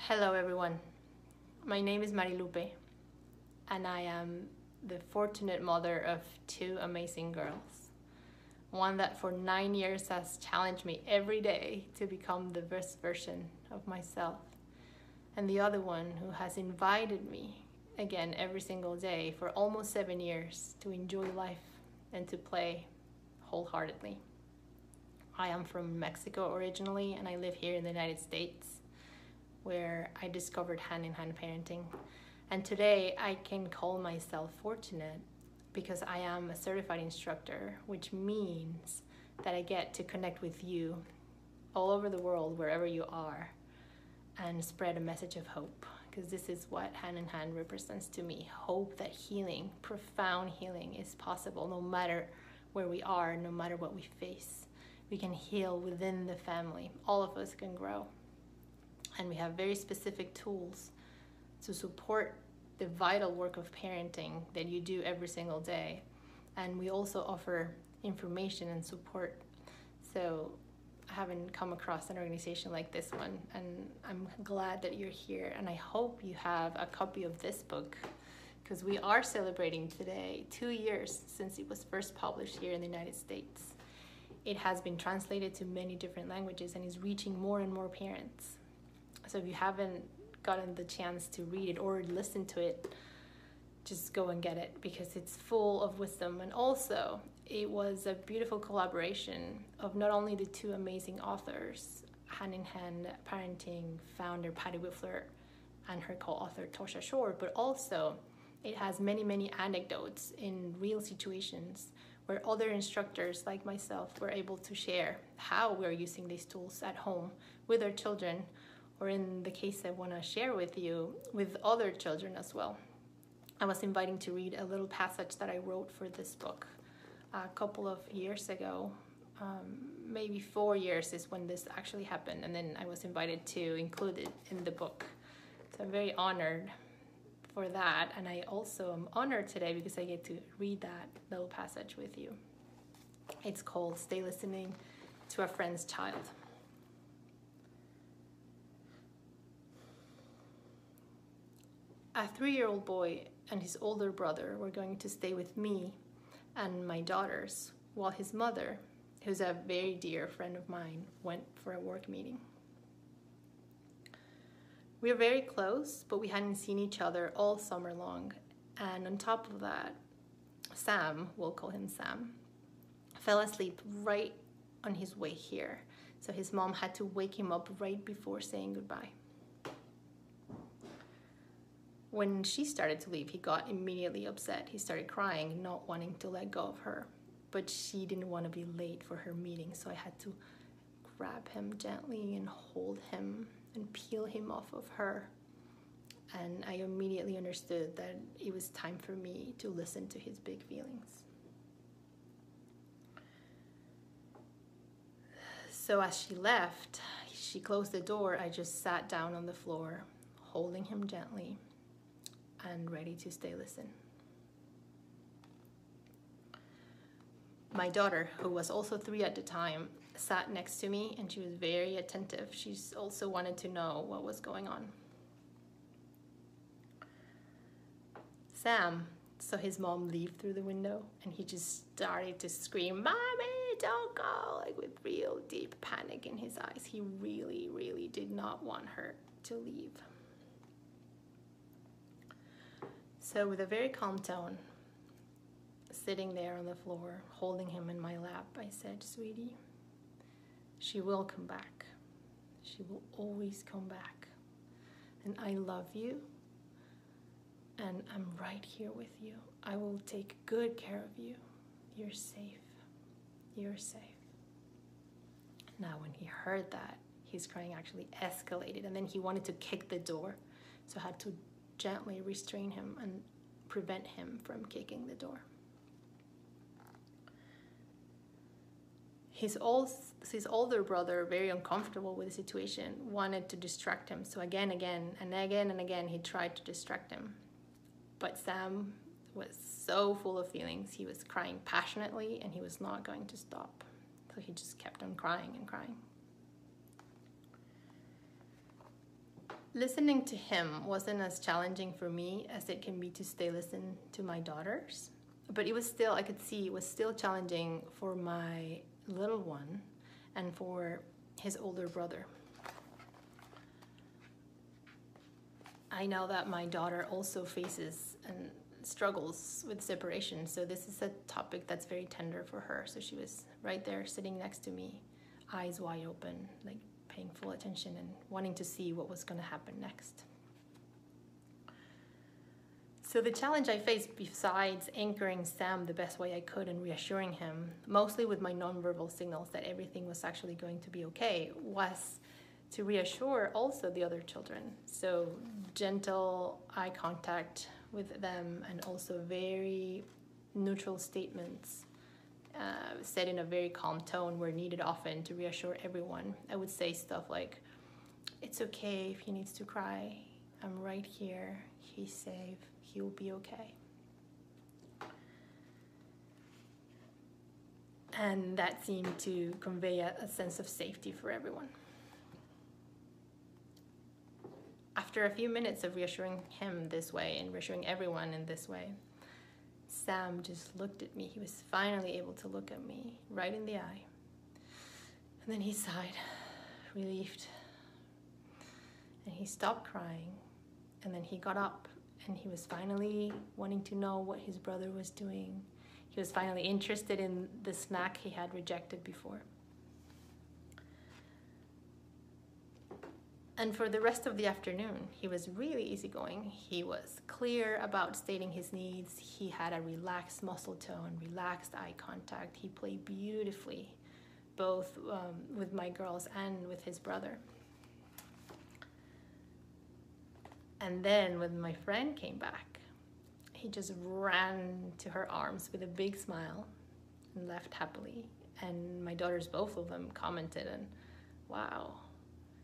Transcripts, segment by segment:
Hello everyone, my name is Marilupe and I am the fortunate mother of two amazing girls. One that for 9 years has challenged me every day to become the best version of myself, and the other one who has invited me again every single day for almost 7 years to enjoy life and to play wholeheartedly. I am from Mexico originally and I live here in the United States, where I discovered hand-in-hand parenting. And today I can call myself fortunate because I am a certified instructor, which means that I get to connect with you all over the world, wherever you are, and spread a message of hope. Because this is what hand-in-hand represents to me. Hope that healing, profound healing, is possible no matter where we are, no matter what we face. We can heal within the family. All of us can grow. And we have very specific tools to support the vital work of parenting that you do every single day. And we also offer information and support. So I haven't come across an organization like this one, and I'm glad that you're here. And I hope you have a copy of this book, because we are celebrating today 2 years since it was first published here in the United States. It has been translated to many different languages and is reaching more and more parents. So if you haven't gotten the chance to read it or listen to it, just go and get it, because it's full of wisdom. And also, it was a beautiful collaboration of not only the two amazing authors, Hand-in-Hand Parenting founder Patty Whiffler and her co-author Tosha Short, but also it has many, many anecdotes in real situations where other instructors like myself were able to share how we're using these tools at home with our children, or in the case I want to share with you, with other children as well. I was invited to read a little passage that I wrote for this book a couple of years ago. Maybe 4 years is when this actually happened, and then I was invited to include it in the book. So I'm very honored for that, and I also am honored today because I get to read that little passage with you. It's called Stay Listening to a Friend's Child. A 3-year-old boy and his older brother were going to stay with me and my daughters, while his mother, who's a very dear friend of mine, went for a work meeting. We were very close, but we hadn't seen each other all summer long. And on top of that, Sam, we'll call him Sam, fell asleep right on his way here. So his mom had to wake him up right before saying goodbye. When she started to leave, he got immediately upset. He started crying, not wanting to let go of her. But she didn't want to be late for her meeting, so I had to grab him gently and hold him and peel him off of her. And I immediately understood that it was time for me to listen to his big feelings. So as she left, she closed the door. I just sat down on the floor, holding him gently and ready to stay listen. My daughter, who was also 3 at the time, sat next to me, and she was very attentive. She also wanted to know what was going on. Sam saw his mom leave through the window, and he just started to scream, "Mommy, don't go!" like with real deep panic in his eyes. He really, really did not want her to leave. So with a very calm tone, sitting there on the floor, holding him in my lap, I said, "Sweetie, she will come back. She will always come back. And I love you, and I'm right here with you. I will take good care of you. You're safe. You're safe." Now, when he heard that, his crying actually escalated, and then he wanted to kick the door. So I had to gently restrain him and prevent him from kicking the door. His older brother, very uncomfortable with the situation, wanted to distract him. So again and again, he tried to distract him. But Sam was so full of feelings. He was crying passionately, and he was not going to stop. So he just kept on crying and crying. Listening to him wasn't as challenging for me as it can be to stay listen to my daughters. But it was still, I could see it was still challenging for my little one and for his older brother. I know that my daughter also faces and struggles with separation, so this is a topic that's very tender for her. So she was right there sitting next to me, eyes wide open, like paying full attention and wanting to see what was going to happen next. So the challenge I faced, besides anchoring Sam the best way I could and reassuring him, mostly with my nonverbal signals that everything was actually going to be okay, was to reassure also the other children. So gentle eye contact with them, and also very neutral statements said in a very calm tone where needed often to reassure everyone. I would say stuff like, "It's okay if he needs to cry. I'm right here. He's safe. He will be okay." And that seemed to convey a sense of safety for everyone. After a few minutes of reassuring him this way and reassuring everyone in this way, Sam just looked at me. He was finally able to look at me right in the eye. And then he sighed, relieved. And he stopped crying. And then he got up, and he was finally wanting to know what his brother was doing. He was finally interested in the snack he had rejected before. And for the rest of the afternoon, he was really easygoing. He was clear about stating his needs. He had a relaxed muscle tone, relaxed eye contact. He played beautifully, both with my girls and with his brother. And then when my friend came back, he just ran to her arms with a big smile and left happily. And my daughters, both of them, commented, and wow,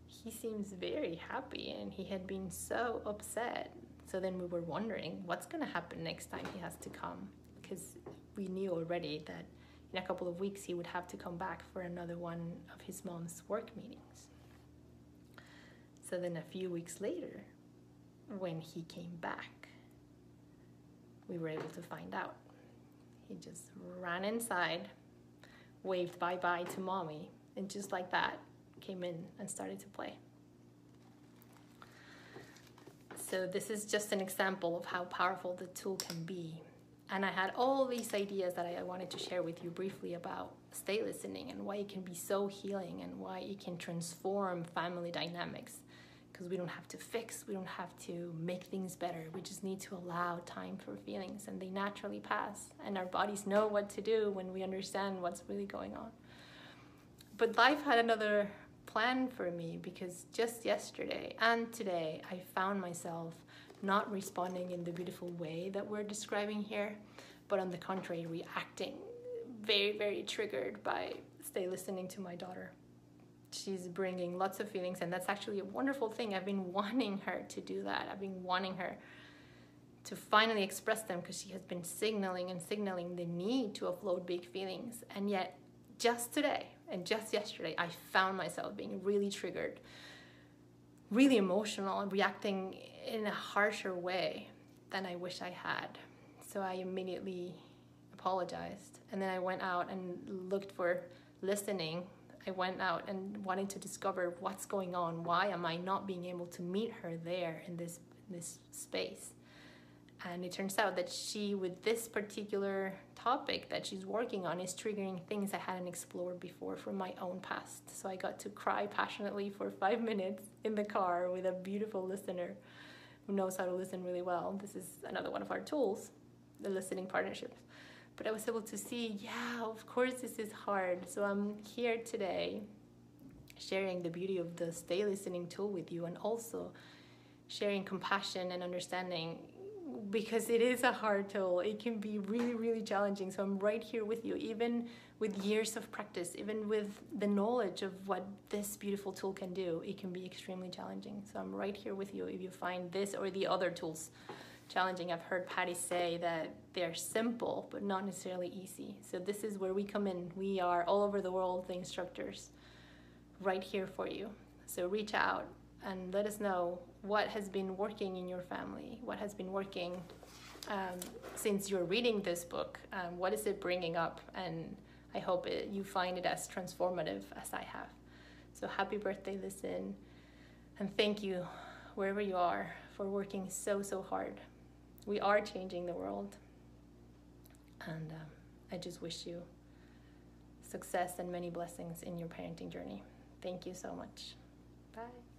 he seems very happy, and he had been so upset. So then we were wondering what's going to happen next time he has to come, because we knew already that in a couple of weeks he would have to come back for another one of his mom's work meetings. So then a few weeks later, when he came back, we were able to find out. He just ran inside, waved bye-bye to mommy, and just like that, came in and started to play. So this is just an example of how powerful the tool can be. And I had all these ideas that I wanted to share with you briefly about stay listening and why it can be so healing and why it can transform family dynamics. Because we don't have to fix, we don't have to make things better. We just need to allow time for feelings, and they naturally pass. And our bodies know what to do when we understand what's really going on. But life had another plan for me, because just yesterday and today I found myself not responding in the beautiful way that we're describing here, but on the contrary, reacting very, very triggered by stay listening to my daughter. She's bringing lots of feelings, and that's actually a wonderful thing. I've been wanting her to do that. I've been wanting her to finally express them, because she has been signaling the need to offload big feelings. And yet just today and just yesterday, I found myself being really triggered, really emotional, and reacting in a harsher way than I wish I had. So I immediately apologized. And then I went out and looked for listening. I went out and wanted to discover what's going on. Why am I not being able to meet her there in this space? And it turns out that she, with this particular topic that she's working on, is triggering things I hadn't explored before from my own past. So I got to cry passionately for 5 minutes in the car with a beautiful listener who knows how to listen really well. This is another one of our tools, the listening partnerships. But I was able to see, yeah, of course this is hard. So I'm here today sharing the beauty of the stay listening tool with you, and also sharing compassion and understanding, because it is a hard tool. It can be really, really challenging. So I'm right here with you, even with years of practice, even with the knowledge of what this beautiful tool can do, it can be extremely challenging. So I'm right here with you if you find this or the other tools challenging. I've heard Patty say that they're simple, but not necessarily easy. So this is where we come in. We are all over the world, the instructors, right here for you. So reach out. and let us know what has been working in your family, what has been working since you're reading this book. What is it bringing up? And I hope you find it as transformative as I have. So happy birthday, Listen, and thank you, wherever you are, for working so hard. We are changing the world, and I just wish you success and many blessings in your parenting journey. Thank you so much. Bye.